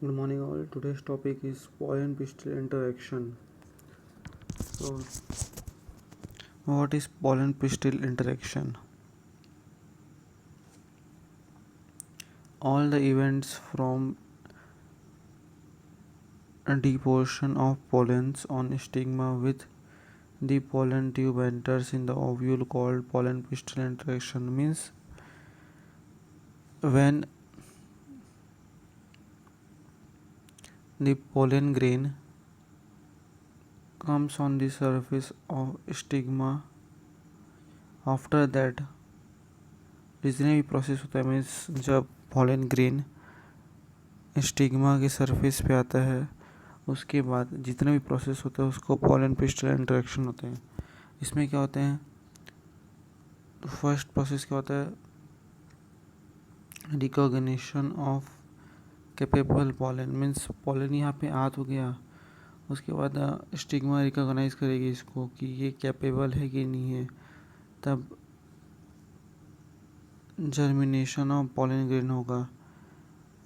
Good morning, all. Today's topic is pollen pistil interaction. So, what is pollen pistil interaction? All the events from a deposition of pollens on stigma with the pollen tube enters in the ovule called pollen pistil interaction means when the pollen grain comes on the surface of stigma. After that जितने भी process होता है means जब pollen grain stigma के surface पे आता है उसके बाद जितना भी प्रोसेस होता है उसको पॉलन पिस्टल इंटरेक्शन होते हैं. इसमें क्या होते हैं, फर्स्ट प्रोसेस क्या होता है, recognition of capable pollen means pollen यहाँ पे आ तो गया, उसके बाद स्टिग्मा रिकॉग्नाइज करेगी इसको कि ये कैपेबल है कि नहीं है. तब जर्मिनेशन ऑफ पॉलन ग्रेन होगा.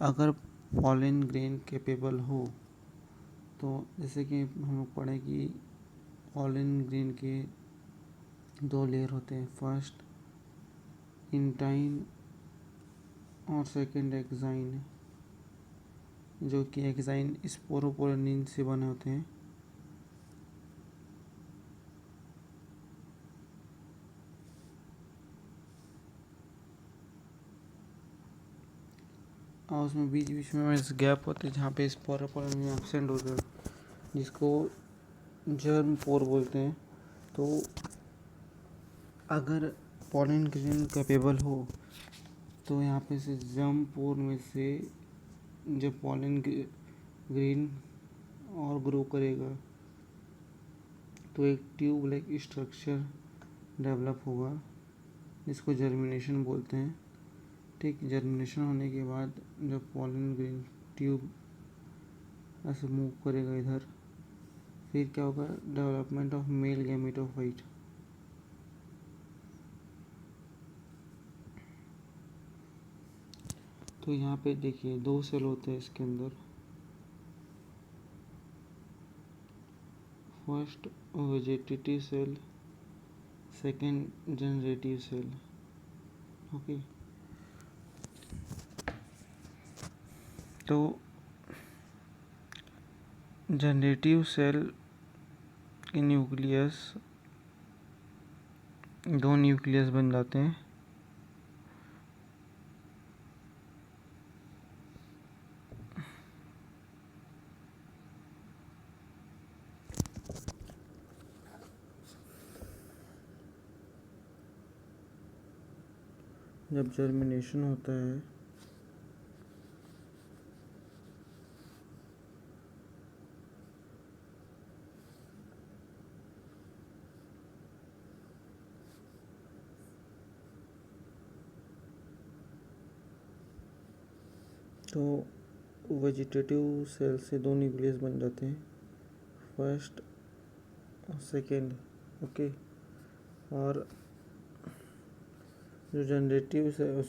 अगर पॉलन ग्रेन कैपेबल हो तो जैसे कि हम लोग पढ़े कि पॉलन ग्रेन के दो लेयर होते हैं, फर्स्ट इंटाइन और सेकंड एक्साइन, जो कि एक्साइन स्पोरोपोलिन से बने होते हैं. और उसमें बीच बीच में गैप होते हैं जहाँ पे स्पोरोपोलिन एब्सेंट होते हैं, जिसको जर्म पोर बोलते हैं. तो अगर पॉलन ग्रेन कैपेबल हो तो यहाँ पे से जर्म पोर में से जब पॉलन ग्रेन और ग्रो करेगा तो एक ट्यूब लाइक स्ट्रक्चर डेवलप होगा जिसको जर्मिनेशन बोलते हैं. ठीक, जर्मिनेशन होने के बाद जब पॉलन ग्रेन ट्यूब ऐसे मूव करेगा इधर, फिर क्या होगा, डेवलपमेंट ऑफ मेल गैमेटोफाइट. तो यहाँ पे देखिए दो सेल होते हैं इसके अंदर, first vegetative cell, second generative cell. Okay, तो जनरेटिव सेल के न्यूक्लियस, दो न्यूक्लियस बन जाते हैं. जब जर्मिनेशन होता है तो वेजिटेटिव सेल से दो न्यूक्लियस बन जाते हैं, फर्स्ट और सेकेंड. ओके, और जो जनरेटिव सेल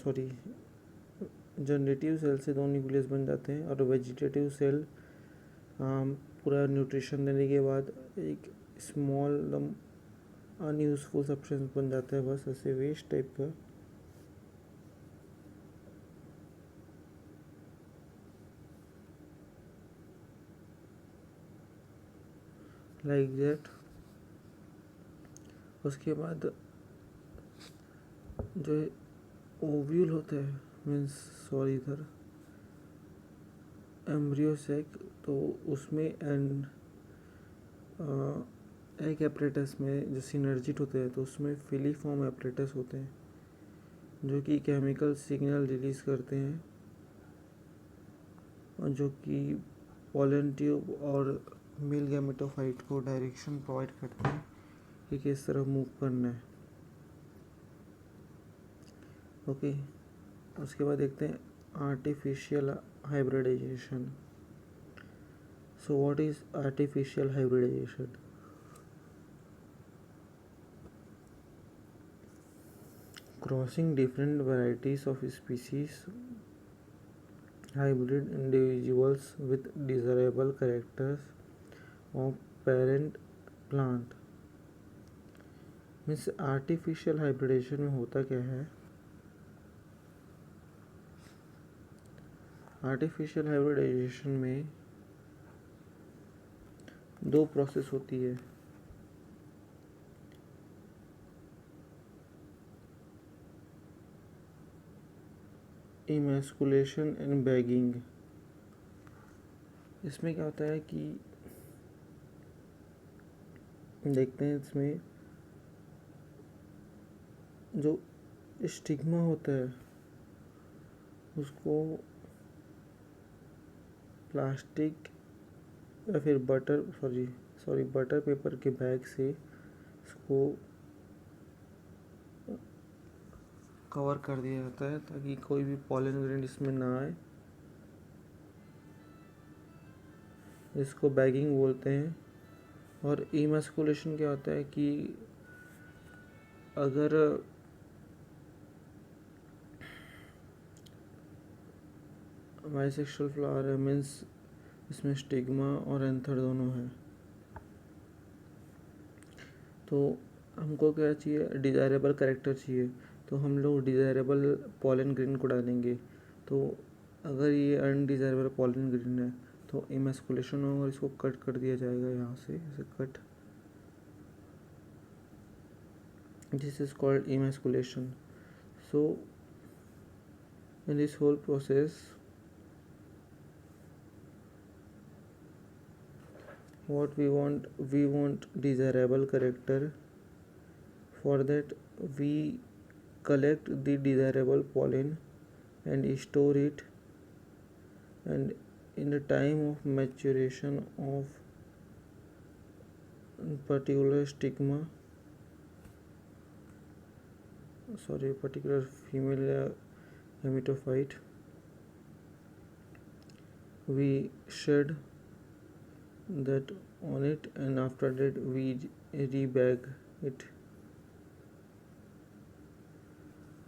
से दो न्यूक्लियस बन जाते हैं और वेजिटेटिव सेल पूरा न्यूट्रिशन देने के बाद एक स्मॉल अनयूजफुल सब्सटेंस बन जाता है, बस ऐसे वेस्ट टाइप का. Like that. उसके बाद जो ओव्यूल होता है मीन्स सॉरी इधर एम्ब्रियो सेक, तो उसमें एंड एग एपरेटस में जो सिनर्जिट होते हैं तो उसमें फिलीफॉर्म एपरेटस होते हैं जो कि केमिकल सिग्नल रिलीज करते हैं और जो कि पॉलन ट्यूब और मेल गैमेटोफाइट को डायरेक्शन प्रोवाइड करते हैं कि किस तरह मूव करना है. ओके, उसके बाद देखते हैं artificial hybridization. So what is artificial hybridization? Crossing different varieties of species hybrid individuals with desirable characters of parent plant। Means artificial hybridization में होता क्या है? आर्टिफिशियल हाइब्रिडाइजेशन में दो प्रोसेस होती है। Emasculation and bagging. इसमें क्या होता है कि देखते हैं, इसमें जो स्टिग्मा होता है उसको प्लास्टिक या फिर बटर पेपर के बैग से इसको कवर कर दिया जाता है ताकि कोई भी पॉलन ग्रेन इसमें ना आए। इसको बैगिंग बोलते हैं। और इमैस्कुलेशन क्या होता है कि अगर बाइसेक्सुअल फ्लावर है, मीन्स इसमें स्टिग्मा और एंथर दोनों है, तो हमको क्या चाहिए? डिज़ायरेबल कैरेक्टर चाहिए। तो हम लोग डिज़ायरेबल पॉलन ग्रेन को डालेंगे। तो अगर ये अनडिज़ायरेबल पॉलन ग्रेन है तो इमैस्कुलेशन होगा और इसको कट कर दिया जाएगा यहाँ से, ऐसे cut. This is called emasculation. So in this whole process, what we want desirable character. For that we collect the desirable pollen and store it, and in the time of maturation of particular female hematophyte, we shed that on it, and after that we rebag it.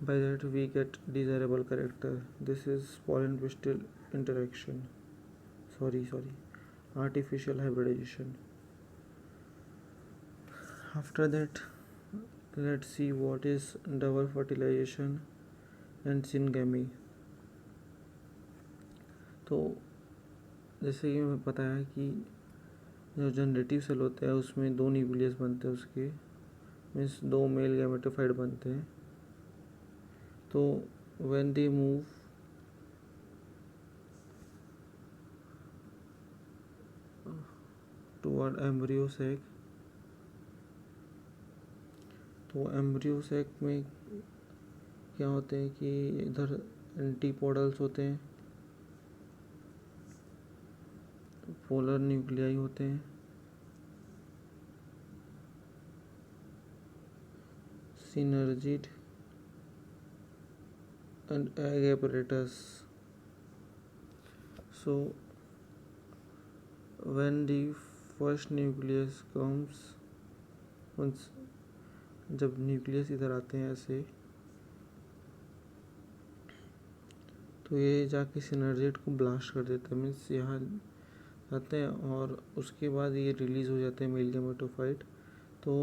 By that we get desirable character. This is pollen pistil interaction. Artificial hybridization. After that, let's see what is double fertilization and syngamy. तो जैसे कि हमें पता है कि जो generative cell होता है उसमें दो न्यूक्लियस बनते हैं, उसके मीन्स दो मेल गैमेटोफाइट बनते हैं। तो when they move toward embryo sac, तो एम्ब्रियो सैक में क्या होते हैं कि इधर एंटीपोडल्स होते हैं, पोलर न्यूक्लियाई होते हैं, synergid and egg apparatus. So when the first nucleus comes, once जब न्यूक्लियस इधर आते हैं ऐसे, तो ये जाके सिनर्जिड को ब्लास्ट कर देता है, मीन्स यहाँ आते हैं और उसके बाद ये रिलीज हो जाते हैं मेल गैमेटोफाइट। तो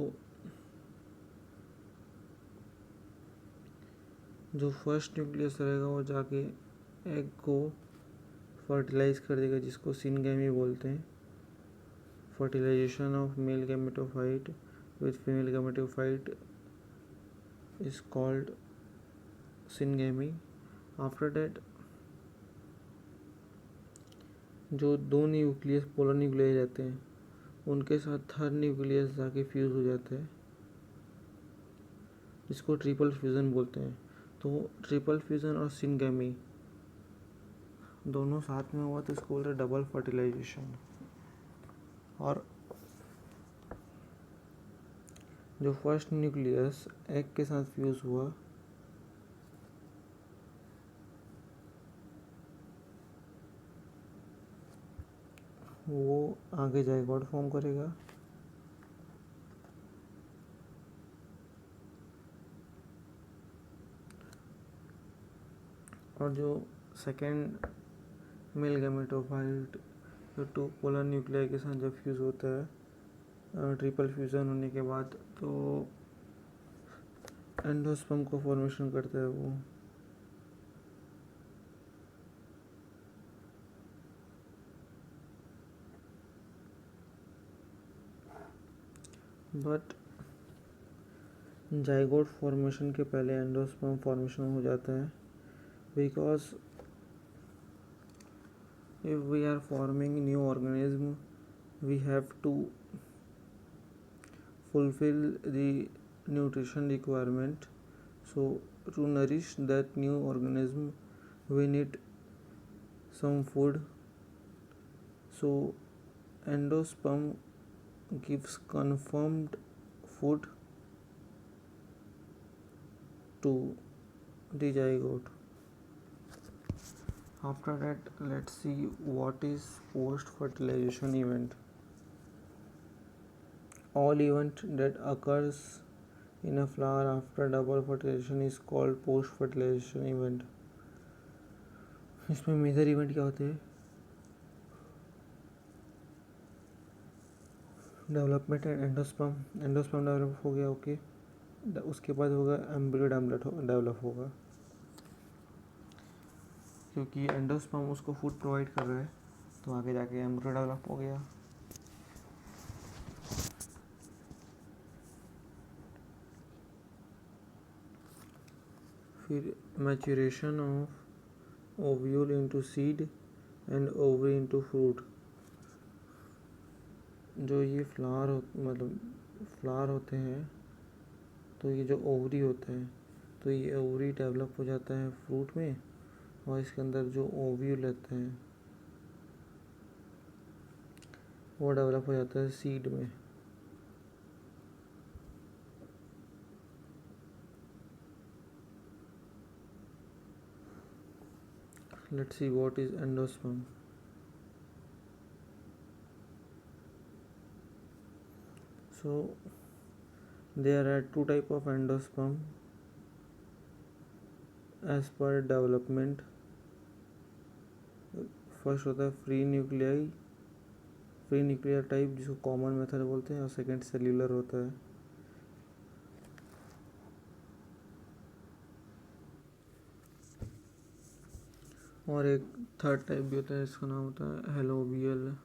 जो फर्स्ट न्यूक्लियस रहेगा वो जाके एग को फर्टिलाइज कर देगा, जिसको सिनगैमी बोलते हैं। Fertilization of male gametophyte with female gametophyte is called syngamy. After that जो दो न्यूक्लियस पोलर न्यूक्लियस रहते हैं उनके साथ थर्ड न्यूक्लियस जाके फ्यूज हो जाता है, इसको ट्रिपल फ्यूज़न बोलते हैं। तो ट्रिपल फ्यूज़न और सिनगैमी दोनों साथ में हुआ तो इसको बोलते हैं डबल फर्टिलाइजेशन। और जो फर्स्ट न्यूक्लियस एग के साथ फ्यूज हुआ वो आगे जाइगोट फॉर्म करेगा, और जो second male gametophyte to polar nuclei के साथ जब फ्यूज़ होता है ट्रिपल फ्यूज़न होने के बाद, तो एंडोस्पर्म को फॉर्मेशन करता है वो। बट जाइगोट फॉर्मेशन के पहले एंडोस्पर्म फॉर्मेशन हो जाता है, because if we are forming new organism we have to fulfill the nutrition requirement. So to nourish that new organism we need some food. So endosperm gives confirmed food to the zygote. After that, let's see what is post fertilization event. All event that occurs in a flower after double fertilization is called post fertilization event. इसमें major event क्या होते हैं? Development and endosperm develop हो गया, okay. उसके बाद होगा embryo develop होगा, क्योंकि एंडोस्पर्म उसको फूड प्रोवाइड कर रहा है, तो आगे जाके एम्ब्रियो डेवलप हो गया। फिर maturation of ovule into seed and ovary into fruit. जो ये फ्लावर होते हैं, तो ये जो ओवरी होता है, तो ये ओवरी डेवलप हो जाता है फ्रूट में, और इसके अंदर जो ओव्यूल रहते हैं वो डेवलप हो जाता है सीड में। Let's see what is endosperm. So there are two type of endosperm as per development. First होता है फ्री न्यूक्लियर टाइप, जिसको कॉमन मेथड बोलते हैं, और सेकंड सेल्यूलर होता है। और एक थर्ड टाइप भी होता है, इसका नाम होता है हेलोबियल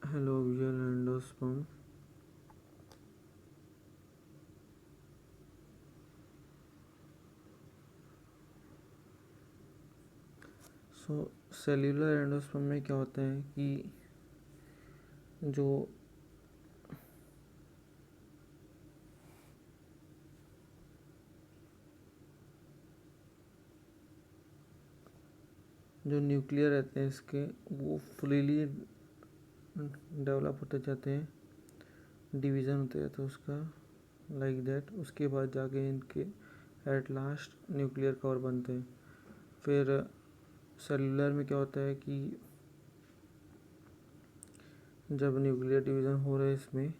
एंडोस्पर्म। सो सेल्यूलर एंडोस्पर्म में क्या होता है कि जो न्यूक्लियर रहते हैं इसके, वो फ्रीली डेवलप होते जाते हैं, डिवीज़न होते जाता है उसका, लाइक दैट। उसके बाद जाके इनके एट लास्ट न्यूक्लियर कवर बनते हैं। फिर सेलुलर में क्या होता है कि जब न्यूक्लियर डिवीज़न हो रहा है इसमें,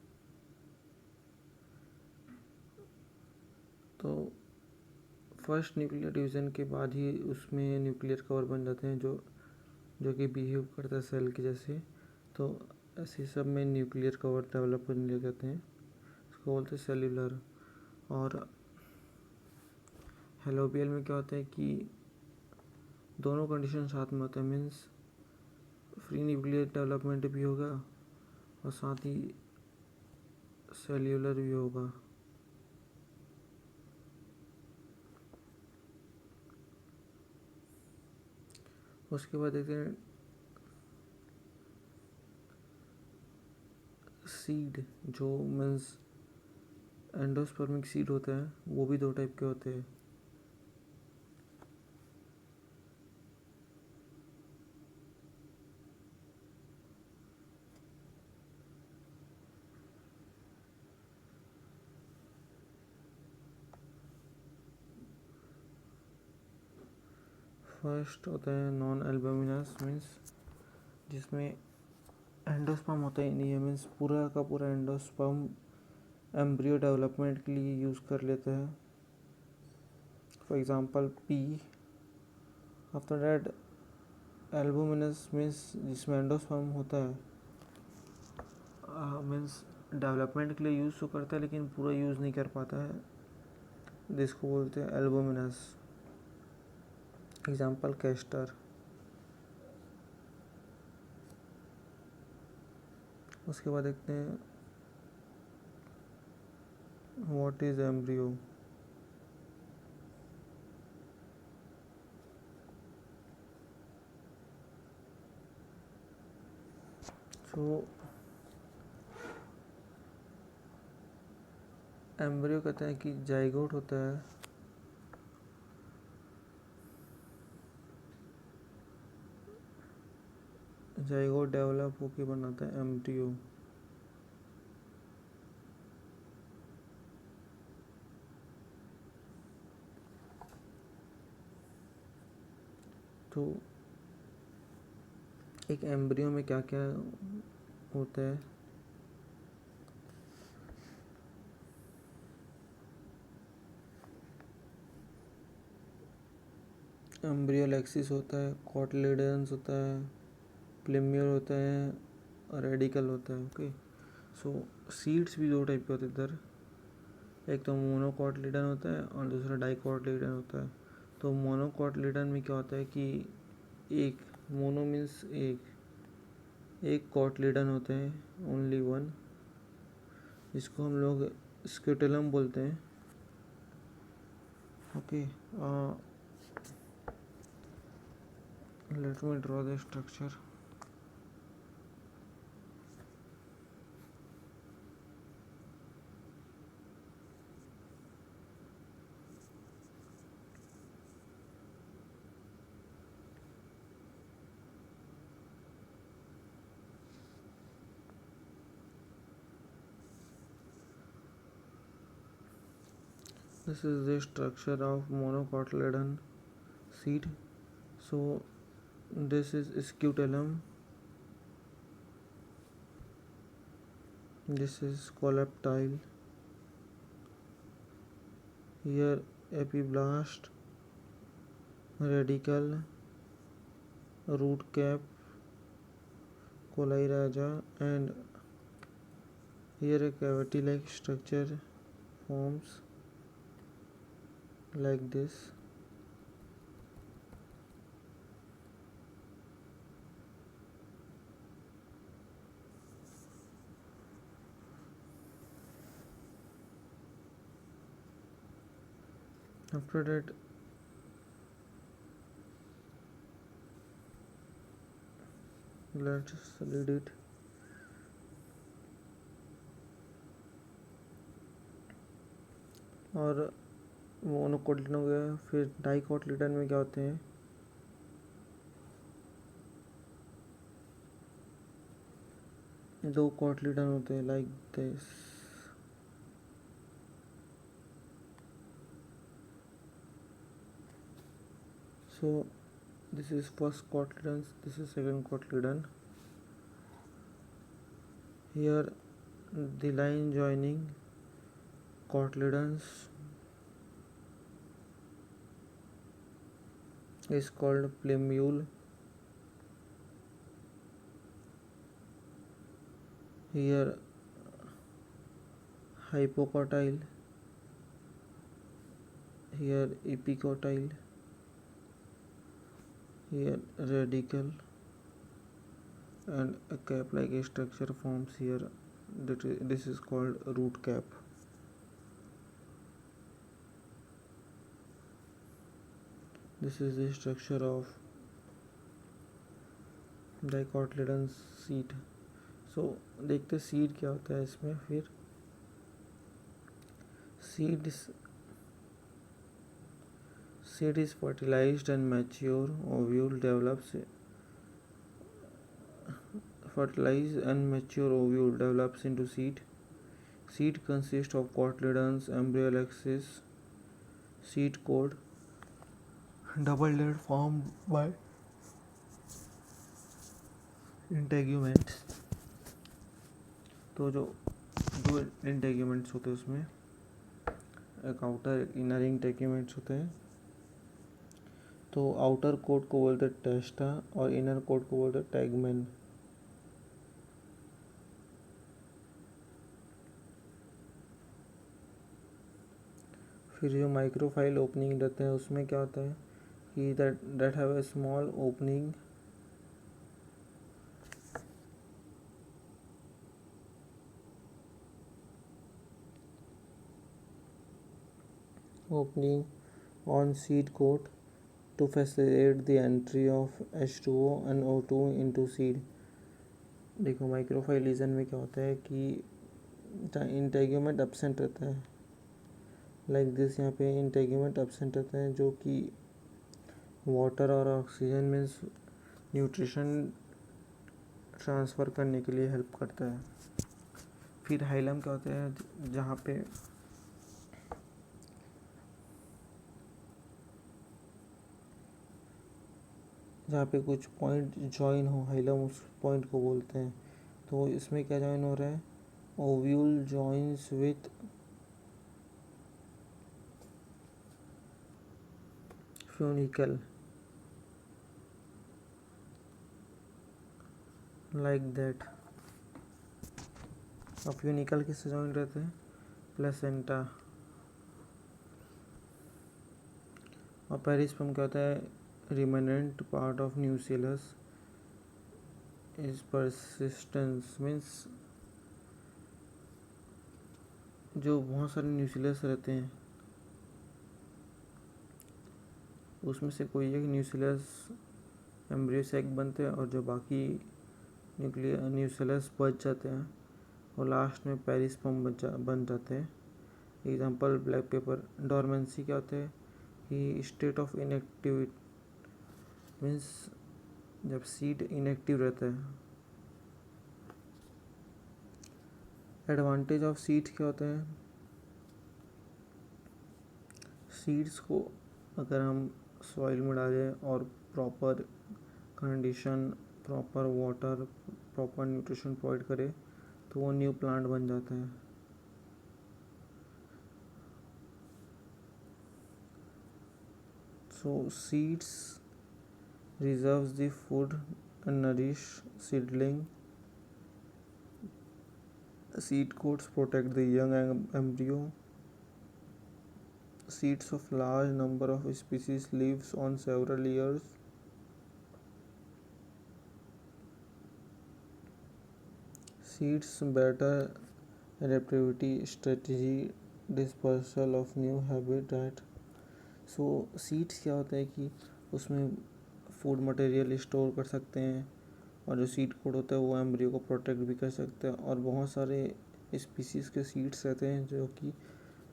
तो फर्स्ट न्यूक्लियर डिवीज़न के बाद ही उसमें न्यूक्लियर कवर बन जाते हैं, जो कि बिहेव करता है सेल के जैसे। तो ऐसे सब में न्यूक्लियर कवर डेवलप करने लग जाते हैं, इसको बोलते हैं सेल्यूलर। और हेलोबियल में क्या होता है कि दोनों कंडीशन साथ में होते हैं, मीन्स फ्री न्यूक्लियर डेवलपमेंट भी होगा और साथ ही सेल्यूलर भी होगा। उसके बाद देखते हैं सीड, जो मीन्स एंडोस्पर्मिक सीड होता है, वो भी दो टाइप के होते हैं। फर्स्ट होता है नॉन एल्बुमिनस, मीन्स जिसमें एंडोस्पर्म होता ही नहीं है, मीन्स पूरा का पूरा एंडोस्पर्म एम्ब्रियो डेवलपमेंट के लिए यूज़ कर लेता है। For example, P. After that, albuminous means जिसमें एंडोस्पर्म होता है, मीन्स डेवलपमेंट के लिए यूज़ तो करता है लेकिन पूरा यूज़ नहीं कर पाता है, जिसको बोलते हैं एल्बुमिनस. Example castor. उसके बाद देखते हैं what is embryo. So embryo कहते हैं कि जाइगोट होता है, जाइगोट डेवलप होके बनाता है एम्ब्रियो. तो एक एम्ब्रियो में क्या क्या होता है. एम्ब्रियल एक्सिस होता है, कॉटलेडन्स होता है, प्लेम्यूल होता है और रेडिकल होता है. ओके. सो सीड्स भी दो टाइप के होते हैं इधर. एक तो मोनोकॉटलिडन होता है और दूसरा डाइकॉटलिडन होता है. तो मोनोकॉटलिडन में क्या होता है कि एक मोनो मीन्स एक कॉटलिडन होते हैं, ओनली वन, जिसको हम लोग स्क्यूटेलम बोलते हैं. Okay. Let me draw the structure. This is the structure of monocotyledon seed. So this is scutellum, this is coleoptile, here epiblast, radical, root cap, coleiraja, and here a cavity like structure forms like this. After that, let's read it. और monocotyledon हो गया. फिर dicotyledon में क्या होते हैं, दो cotyledon होते हैं like this. So this is first cotyledon, this is second cotyledon. Here the line joining cotyledons is called plumule. Here hypocotyle, here epicotyle, here radical, and a cap like a structure forms here. This is called root cap. This is the structure of dicotyledon seed. So देखते seed क्या होता है इसमें. फिर seed is fertilized and mature ovule develops. Fertilized and mature ovule develops into seed. Seed consists of cotyledons, embryal axis, seed coat, double layer formed by integuments. तो जो दो integuments होते हैं उसमें एक आउटर एक इनर इंटेग्यूमेंट्स होते हैं. तो आउटर कोट को बोलते हैं टेस्टा और इनर कोट को बोलते हैं टैगमेन। फिर जो माइक्रोफाइल ओपनिंग रहते हैं उसमें क्या होता है कि that have a small opening on seed coat to facilitate the entry of H2O and O2 into seed। देखो माइक्रोफाइल लीजन में क्या होता है कि इंटेग्यूमेंट एब्सेंट रहता है, लाइक दिस। यहाँ पे इंटेग्यूमेंट एब्सेंट रहता है जो कि वाटर और ऑक्सीजन मीन्स न्यूट्रिशन ट्रांसफ़र करने के लिए हेल्प करता है। फिर हाइलम क्या होता है जहाँ पे कुछ पॉइंट जॉइन हो, हाइलम उस पॉइंट को बोलते हैं। तो इसमें क्या जॉइन हो रहा है, ovule joins with funicle, like that. अब फ्यूनिकल किससे जॉइन रहते हैं, प्लेसेंटा। और पेरिस्पर्म क्या होता है, remnant part of nucellus is persistence means जो बहुत सारे न्यूसिलस रहते हैं उसमें से कोई एक न्यूसिलस एम्ब्रियो से एग बनते हैं और जो बाकी न्यूसिलस बच जाते हैं और लास्ट में पेरिस्पर्म बन जाते हैं। Example black pepper. डोरमेंसी क्या होता है कि स्टेट ऑफ इनएक्टिविटी मीन्स जब सीड इनएक्टिव रहता है। एडवांटेज ऑफ सीड्स क्या होता है, सीड्स को अगर हम सॉइल में डालें और proper condition, proper water, proper nutrition provide करें तो वो न्यू प्लांट बन जाता है। सो seeds reserves the food and nourish seedling. Seed coats protect the young embryo. Seeds of large number of species lives on several years. Seeds better adaptivity strategy, dispersal of new habitat. So seeds क्या होता है कि उसमें food material store कर सकते हैं और जो सीड कोड होता है वो एम्ब्रियो को प्रोटेक्ट भी कर सकते हैं। और बहुत सारे स्पीसीज़ के सीड्स रहते हैं जो कि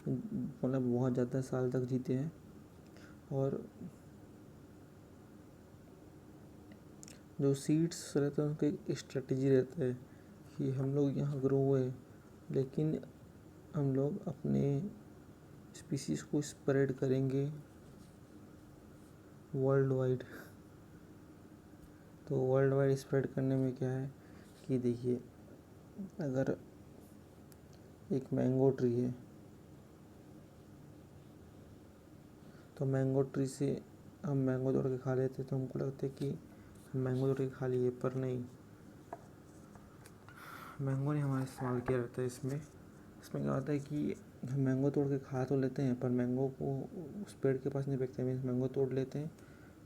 मतलब बहुत ज़्यादा साल तक जीते हैं। और जो सीड्स रहते हैं उनका एक स्ट्रेटजी रहता है कि हम लोग यहाँ ग्रो हुए लेकिन हम लोग अपने स्पीसीज़ को स्प्रेड करेंगे वर्ल्ड वाइड। तो वर्ल्ड वाइड स्प्रेड करने में क्या है कि देखिए, अगर एक मैंगो ट्री है तो मैंगो ट्री से हम मैंगो तोड़ के खा लेते तो हमको लगता है कि हम मैंगो तोड़ के खा लिए, पर नहीं, मैंगो ने हमारा इस्तेमाल किया रहता है। इसमें क्या होता है कि हम मैंगो तोड़ के खा तो लेते हैं पर मैंगो को उस पेड़ के पास नहीं फेंकते। मीन्स मैंगो तोड़ लेते हैं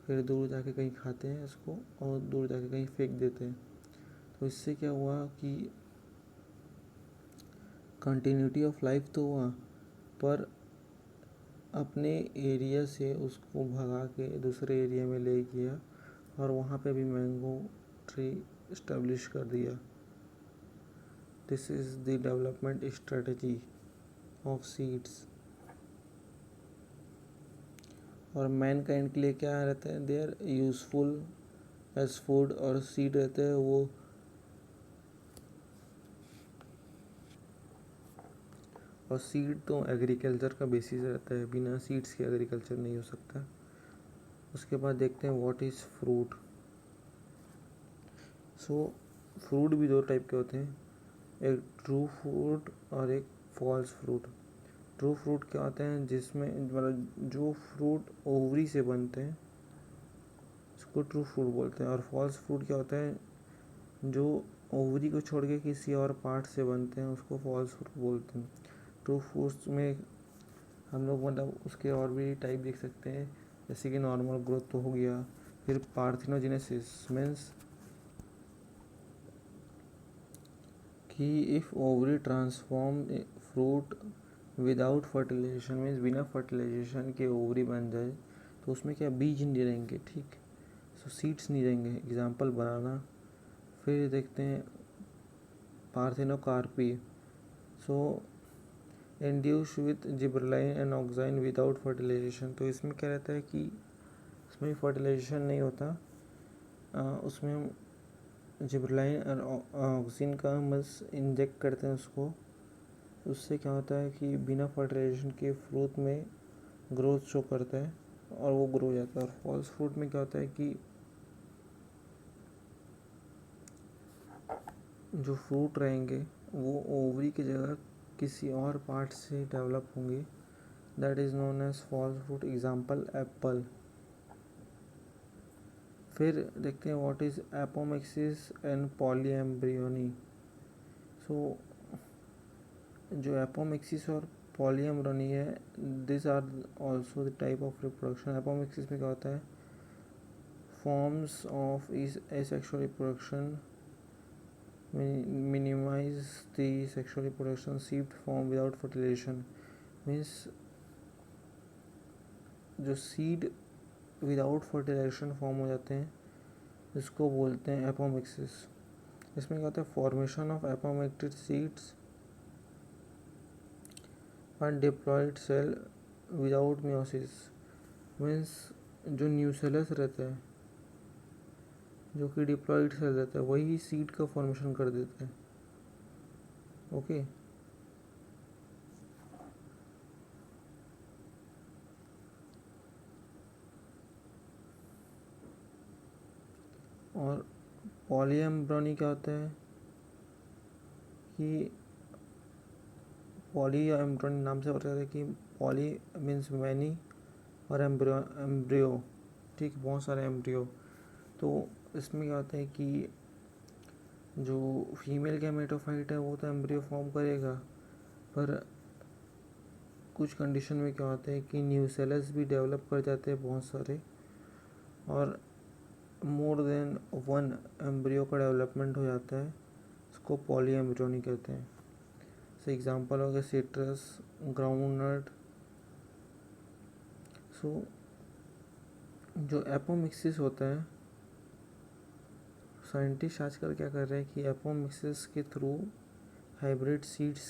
फिर दूर जाके कहीं खाते हैं उसको और दूर जाके कहीं फेंक देते हैं। तो इससे क्या हुआ कि कंटिन्यूटी ऑफ लाइफ तो हुआ पर अपने एरिया से उसको भगा के दूसरे एरिया में ले गया और वहाँ पे भी मैंगो ट्री इस्टेब्लिश कर दिया। This is the development strategy of seeds. और मैनकाइंड के लिए क्या रहता है, they are useful as food. और सीड रहते हैं वो और सीड तो एग्रीकल्चर का बेसिस रहता है, बिना सीड्स के एग्रीकल्चर नहीं हो सकता। उसके बाद देखते हैं what is fruit. So fruit भी दो टाइप के होते हैं, एक ट्रू फ्रूट और एक फॉल्स फ्रूट। ट्रू फ्रूट क्या होते हैं, जिसमें मतलब जो फ्रूट ओवरी से बनते हैं उसको ट्रू फ्रूट बोलते हैं। और फॉल्स फ्रूट क्या होता है, जो ओवरी को छोड़ के किसी और पार्ट से बनते हैं उसको फॉल्स फ्रूट बोलते हैं। ट्रू फ्रूट्स में हम लोग मतलब उसके और भी टाइप देख सकते हैं, जैसे कि नॉर्मल ग्रोथ तो हो गया, फिर पार्थेनोजेनेसिस मीन्स कि if ovary transform fruit without fertilization means बिना फर्टिलाइजेशन के ओवरी बन जाए तो उसमें क्या बीज नहीं रहेंगे, ठीक, सो सीड्स नहीं रहेंगे, एग्जांपल बनाना। फिर देखते हैं parthenocarpy, so induce with gibberellin and auxin without fertilization. तो इसमें क्या रहता है कि इसमें फर्टिलाइजेशन नहीं होता, उसमें जिबरलाइन और ऑक्सीजन का बस इंजेक्ट करते हैं उसको। उससे क्या होता है कि बिना फर्टिलाइजेशन के फ्रूट में ग्रोथ शो करता है और वो ग्रो हो जाता है। और फॉल्स फ्रूट में क्या होता है कि जो फ्रूट रहेंगे वो ओवरी की जगह किसी और पार्ट से डेवलप होंगे, that is known as false fruit, example apple. फिर देखते हैं what is apomixis and polyembryony. So जो एपोमिक्सिस और पॉलीएम्ब्रियोनी है, this are also the type of reproduction. Apomixis में क्या होता है, forms of is asexual reproduction minimize the sexual reproduction seed form without fertilization means जो सीड विदाउट फर्टिलाइजेशन फॉर्म हो जाते हैं इसको बोलते हैं एपोमिक्सिस। इसमें क्या होता है, फॉर्मेशन ऑफ एपोमिक्टेड सीड्स और diploid cell without meiosis means जो न्यूसेलस रहता है, जो कि डिप्लॉयड सेल रहता है, वही सीड का फॉर्मेशन कर देता है। ओके और पॉलीएम्ब्रियोनी क्या होता है कि पॉलीएम्ब्रियोनी नाम से पता है कि पॉली मीन्स मैनी और एम्ब्रियो, ठीक, बहुत सारे एम्ब्रियो। तो इसमें क्या होता है कि जो फीमेल गैमेटोफाइट है वो तो एम्ब्रियो फॉर्म करेगा, पर कुछ कंडीशन में क्या होता है कि न्यूसेलस भी डेवलप कर जाते हैं बहुत सारे, और मोर देन वन एम्ब्रियो का डेवलपमेंट हो जाता है, इसको पॉलीएम्ब्रियोनी कहते हैं। सो एग्जांपल हो गया सिट्रस, ग्राउंडनट। सो जो एपोमिक्सिस होता है, साइंटिस्ट आजकल क्या कर रहे हैं कि एपोमिक्सिस के through hybrid seeds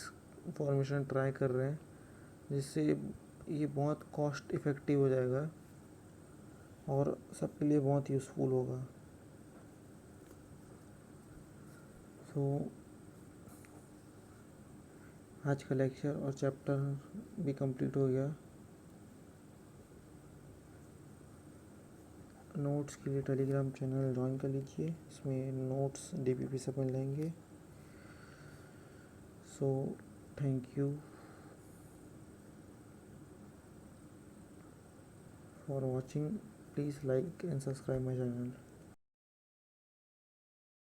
formation try कर रहे हैं, जिससे ये बहुत कॉस्ट इफ़ेक्टिव हो जाएगा और सबके लिए बहुत यूज़फुल होगा। सो आज का लेक्चर और चैप्टर भी कंप्लीट हो गया। नोट्स के लिए टेलीग्राम चैनल ज्वाइन कर लीजिए, इसमें नोट्स DPP से मिल जाएंगे। So thank you for watching, please like and subscribe my channel.